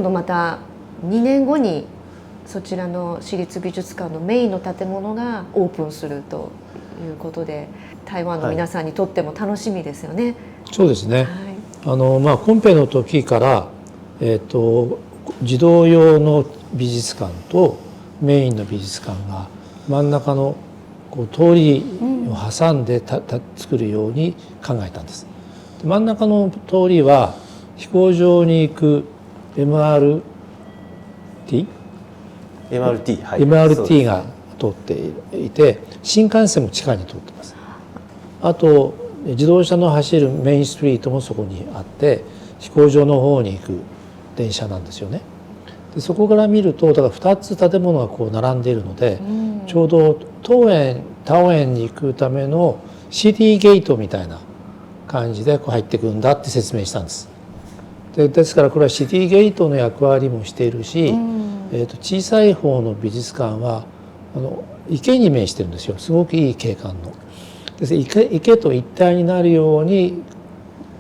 今度また2年後にそちらの市立美術館のメインの建物がオープンするということで、台湾の皆さんにとっても楽しみですよね。はい、そうですね、コンペの時から、児童用の美術館とメインの美術館が真ん中のこう通りを挟んで作るように考えたんです。真ん中の通りは飛行場に行く MRT、はい、MRT が通っていて、新幹線も地下に通ってます。あと自動車の走るメインストリートもそこにあって、飛行場の方に行く電車なんですよね。でそこから見ると、だから2つ建物がこう並んでいるので、ちょうどタオ園に行くためのシティゲートみたいな感じでこう入っていくんだって説明したんです。ですからこれはシティゲートの役割もしているし、小さい方の美術館は池に面してるんですよ。すごくいい景観の。池と一体になるように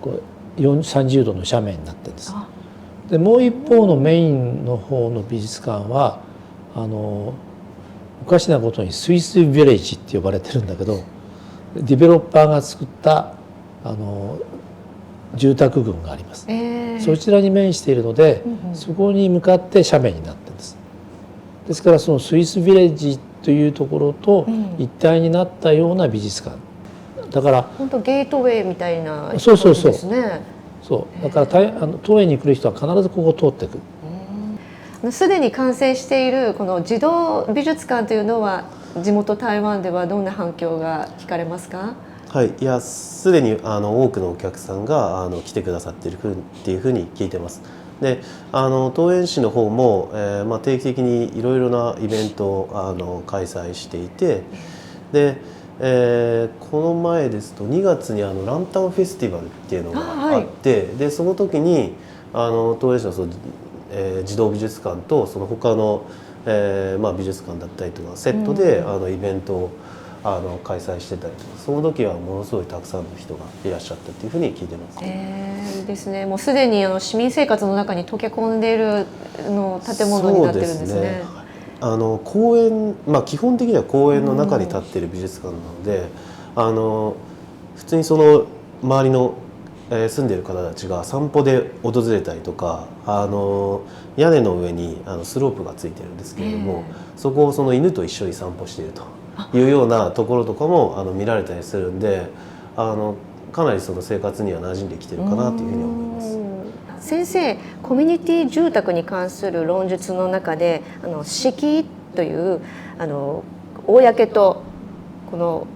こう30度の斜面になってるんです。でもう一方のメインの方の美術館はおかしなことにスイスヴィレッジって呼ばれてるんだけど、ディベロッパーが作った住宅群があります。そちらに面しているので、そこに向かって斜面になってるんです。ですからそのスイスヴィレッジというところと一体になったような美術館だから、本当ゲートウェイみたいな感じそうですね。そうだから当園に来る人は必ずここを通っていく。すでに完成しているこの児童美術館というのは、地元台湾ではどんな反響が聞かれますか？はい、いや、すでに多くのお客さんが来てくださっているっていうふうに聞いてます。で桃園市の方も、定期的にいろいろなイベントを開催していて、で、この前ですと2月にランタンフェスティバルっていうのがあって、でその時に桃園市の児童美術館とその他の、美術館だったりとかセットでイベントを開催してたりとか、その時はものすごいたくさんの人がいらっしゃったっていうふうに聞いてます。ですね。もうすでに市民生活の中に溶け込んでいる建物になってるんですね。公園、基本的には公園の中に建っている美術館なので、普通にその周りの住んでいる方たちが散歩で訪れたりとか、屋根の上にスロープがついてるんですけれども、そこをその犬と一緒に散歩しているというようなところとかも見られたりするんで、かなりその生活には馴染んできてるかなというふうに思います。先生、コミュニティ住宅に関する論述の中で敷居という公とこの、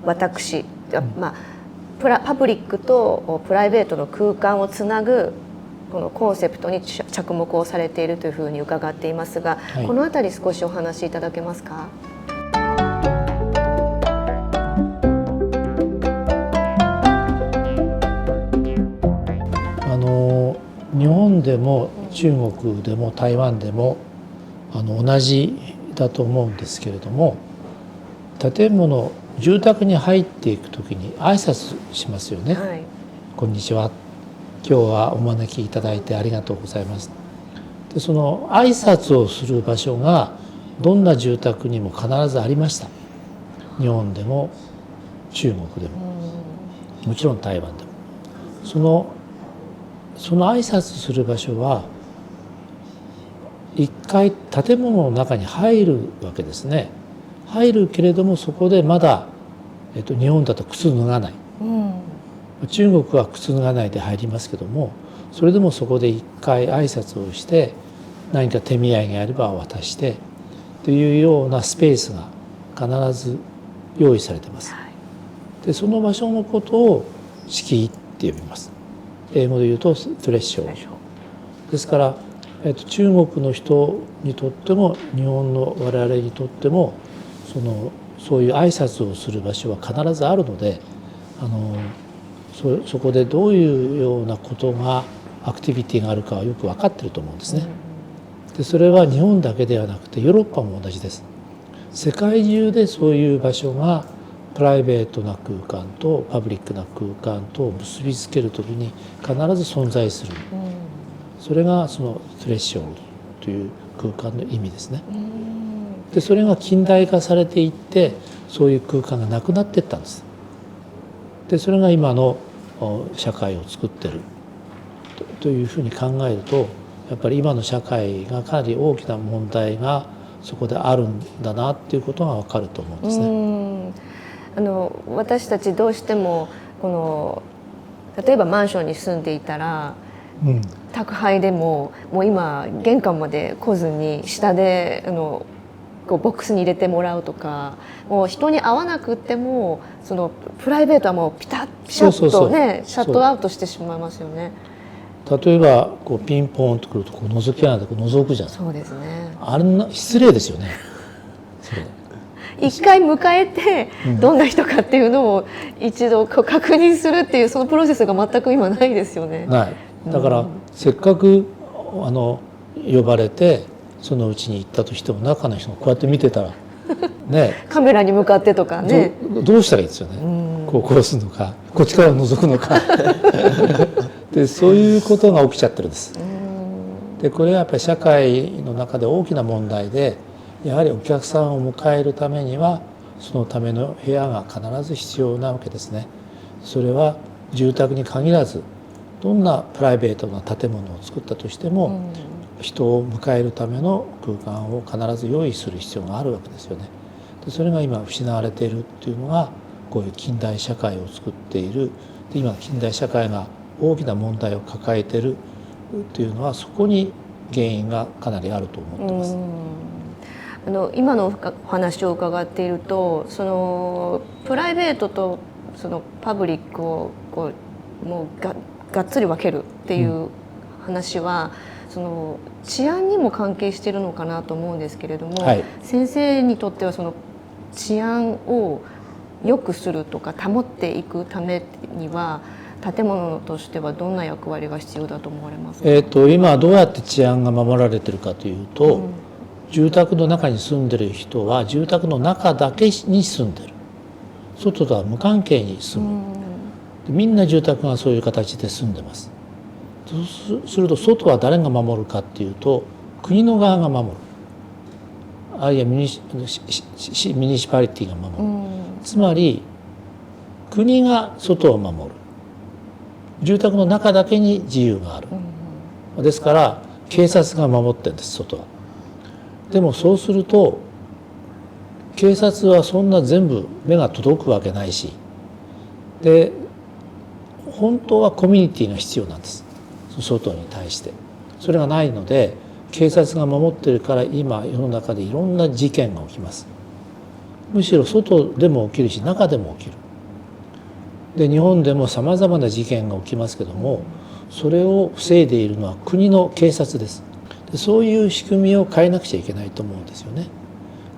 私、パブリックとプライベートの空間をつなぐこのコンセプトに着目をされているというふうに伺っていますが、このあたり少しお話しいただけますか？日本でも中国でも台湾でも同じだと思うんですけれども、住宅に入っていくときに挨拶しますよね。はい、こんにちは、今日はお招きいただいてありがとうございます。でその挨拶をする場所がどんな住宅にも必ずありました。日本でも中国でも、もちろん台湾でも。その挨拶する場所は一回建物の中に入るわけですね。入るけれどもそこでまだ、日本だと靴脱がない、中国は靴脱がないで入りますけども、それでもそこで一回挨拶をして何か手土産があれば渡してというようなスペースが必ず用意されています。でその場所のことを敷居って呼びます。英語で言うとスレッショーですから、中国の人にとっても日本の我々にとってもそういう挨拶をする場所は必ずあるので、そこでどういうようなことがアクティビティがあるかはよく分かっていると思うんですね。でそれは日本だけではなくてヨーロッパも同じです。世界中でそういう場所がプライベートな空間とパブリックな空間と結びつけるときに必ず存在する、それがそのスレッションという空間の意味ですね。でそれが近代化されていってそういう空間がなくなっていったんです。でそれが今の社会を作ってるというふうに考えると、やっぱり今の社会がかなり大きな問題がそこであるんだなっていうことが分かると思うんですね。私たちどうしてもこの例えばマンションに住んでいたら、宅配でももう今玄関まで来ずに下でこうボックスに入れてもらうとか、もう人に会わなくてもそのプライベートはもうピシャッとねシャットアウトしてしまいますよね。例えばこうピンポーンとくるとこう覗き穴でこう覗くじゃん。そうですね。あんな失礼ですよね。それ一回迎えてどんな人かっていうのを一度確認するっていうそのプロセスが全く今ないですよね。ない。だからせっかく呼ばれてそのうちに行ったとしても中の人がこうやって見てたらねカメラに向かってとかね。どうしたらいいですよね。こうするのかこっちから覗くのかでそういうことが起きちゃってるんです。でこれはやっぱり社会の中で大きな問題で、やはりお客さんを迎えるためにはそのための部屋が必ず必要なわけですね。それは住宅に限らずどんなプライベートな建物を作ったとしても、人を迎えるための空間を必ず用意する必要があるわけですよね。でそれが今失われているっていうのがこういう近代社会を作っている。で今近代社会が大きな問題を抱えているというのはそこに原因がかなりあると思ってます。今のお話を伺っていると、そのプライベートとそのパブリックをこうもうがっつり分けるっていう話は、その治安にも関係しているのかなと思うんですけれども、先生にとってはその治安を良くするとか保っていくためには建物としてはどんな役割が必要だと思われますか？今どうやって治安が守られているかというと、住宅の中に住んでる人は住宅の中だけに住んでる、外とは無関係に住む、みんな住宅がそういう形で住んでます。そうすると外は誰が守るかっていうと国の側が守る、あるいはミニシパリティが守る、つまり国が外を守る、住宅の中だけに自由がある、ですから警察が守ってるんです、外は。でもそうすると警察はそんな全部目が届くわけないし、で本当はコミュニティが必要なんです、外に対して。それがないので警察が守ってるから今世の中でいろんな事件が起きます。むしろ外でも起きるし中でも起きる。で日本でもさまざまな事件が起きますけども、それを防いでいるのは国の警察です。でそういう仕組みを変えなくちゃいけないと思うんですよね。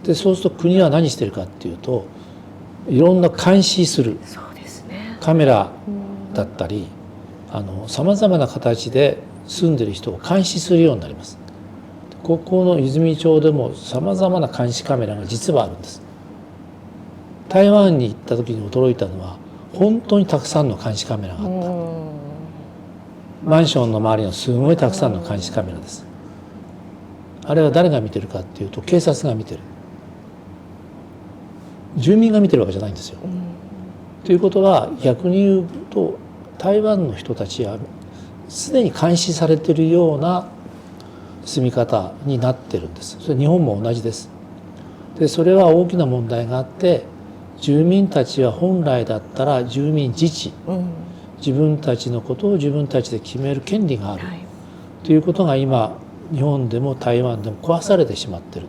でそうすると国は何してるかっていうと、いろんな監視する、そうですね、カメラだったりさまざまな形で住んでる人を監視するようになります。ここの泉町でもさまざまな監視カメラが実はあるんです。台湾に行った時に驚いたのは本当にたくさんの監視カメラがあった。マンションの周りのすごいたくさんの監視カメラです。あれは誰が見てるかっていうと警察が見てる、住民が見てるわけじゃないんですよ。ということは逆に言うと台湾の人たちはすでに監視されているような住み方になってるんです。それ日本も同じです。でそれは大きな問題があって、住民たちは本来だったら住民自治、自分たちのことを自分たちで決める権利がある、ということが今日本でも台湾でも壊されてしまってる。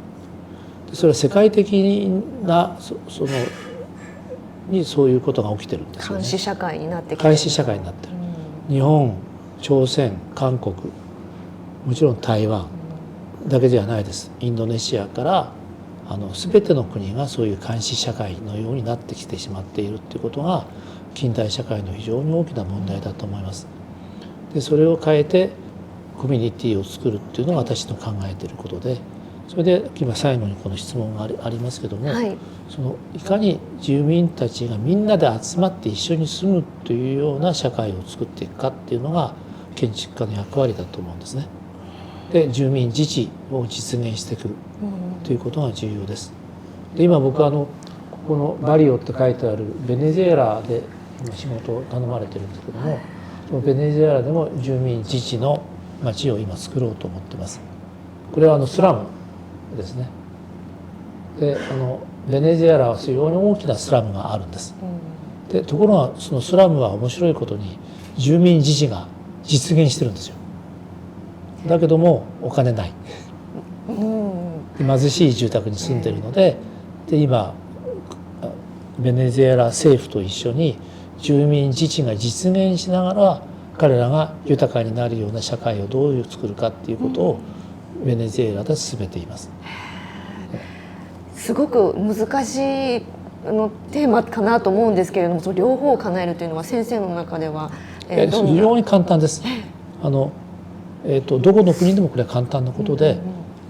それは世界的なそういうことが起きてるんですよね。監視社会になってきてる。監視社会になってる、日本、朝鮮、韓国、もちろん台湾だけではないです。インドネシアから全ての国がそういう監視社会のようになってきてしまっているということが近代社会の非常に大きな問題だと思います。でそれを変えてコミュニティを作るっていうのが私の考えていることで、それで今最後にこの質問がありますけども、いかに住民たちがみんなで集まって一緒に住むというような社会を作っていくかっていうのが建築家の役割だと思うんですね。で住民自治を実現していくということが重要です。で今僕はここのバリオって書いてあるベネズエラで今仕事を頼まれてるんですけども、そのベネズエラでも住民自治の町を今作ろうと思ってます。これはスラムですね。でベネズエラは非常に大きなスラムがあるんです。でところがそのスラムは面白いことに住民自治が実現してるんですよ。だけどもお金ない。貧しい住宅に住んでるので、今ベネズエラ政府と一緒に住民自治が実現しながら彼らが豊かになるような社会をどういう作るかっていうことをベネズエラで進めています。すごく難しいテーマかなと思うんですけれども、その両方を叶えるというのは先生の中では非常に簡単です。どこの国でもこれは簡単なことで、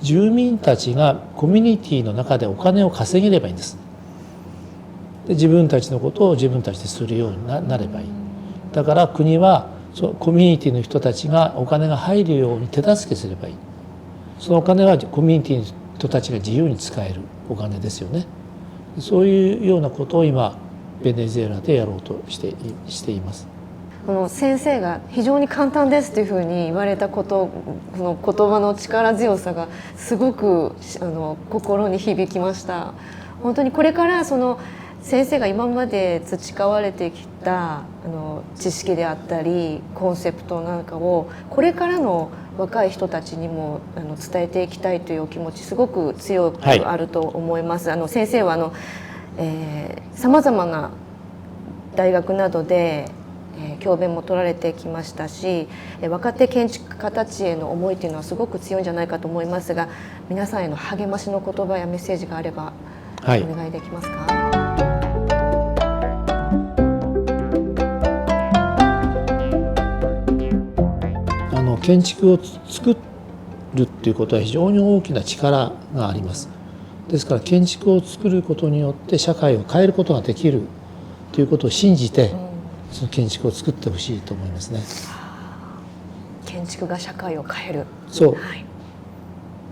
住民たちがコミュニティの中でお金を稼げればいいんです。で自分たちのことを自分たちでするようになればいい。だから国はそのコミュニティの人たちがお金が入るように手助けすればいい。そのお金はコミュニティの人たちが自由に使えるお金ですよね。そういうようなことを今ベネズエラでやろうとしています。先生が非常に簡単ですというふうに言われたこと、この言葉の力強さがすごく心に響きました。本当にこれから先生が今まで培われてきた知識であったりコンセプトなんかをこれからの若い人たちにも伝えていきたいというお気持ちすごく強くあると思います。先生はさまざまな大学などで教鞭も取られてきましたし、若手建築家たちへの思いというのはすごく強いんじゃないかと思いますが、皆さんへの励ましの言葉やメッセージがあればお願いできますか。建築を作るっていうことは非常に大きな力があります。ですから建築を作ることによって社会を変えることができるということを信じて、その建築を作ってほしいと思いますね。建築が社会を変える。そう、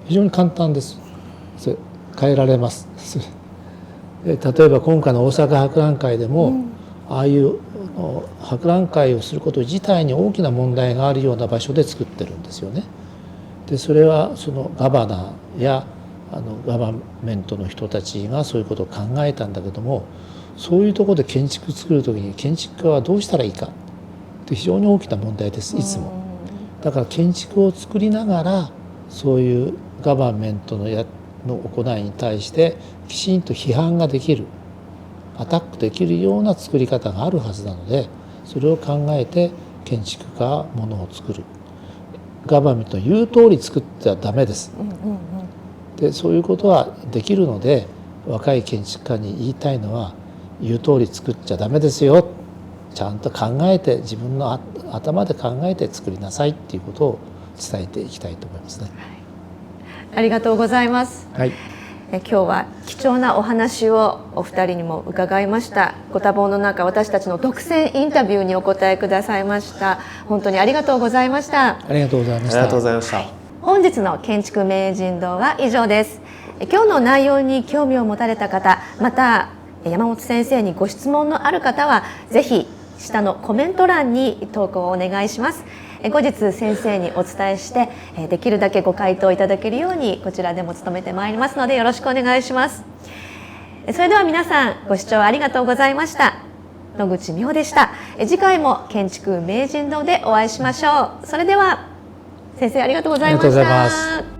非常に簡単です。変えられます。例えば今回の大阪博覧会でも、ああいう博覧会をすること自体に大きな問題があるような場所で作ってるんですよね。でそれはそのガバナーやガバメントの人たちがそういうことを考えたんだけども、そういうところで建築作る時に建築家はどうしたらいいかって非常に大きな問題です、いつも。だから建築を作りながらそういうガバメントの行いに対してきちんと批判ができる、アタックできるような作り方があるはずなので、それを考えて建築家はものを作る。ガバメントの言う通り作ってはダメです。でそういうことはできるので、若い建築家に言いたいのは、言う通り作っちゃダメですよ、ちゃんと考えて自分の頭で考えて作りなさいっていうことを伝えていきたいと思いますね。ありがとうございます。はい、今日は貴重なお話をお二人にも伺いました。ご多忙の中、私たちの独占インタビューにお答えくださいました。本当にありがとうございました。ありがとうございました。ありがとうございました。本日の建築名人堂は以上です。今日の内容に興味を持たれた方、また山本先生にご質問のある方はぜひ下のコメント欄に投稿をお願いします。後日先生にお伝えしてできるだけご回答いただけるようにこちらでも努めてまいりますのでよろしくお願いします。それでは皆さんご視聴ありがとうございました。野口美穂でした。次回も建築名人堂でお会いしましょう。それでは先生ありがとうございました。ありがとうございます。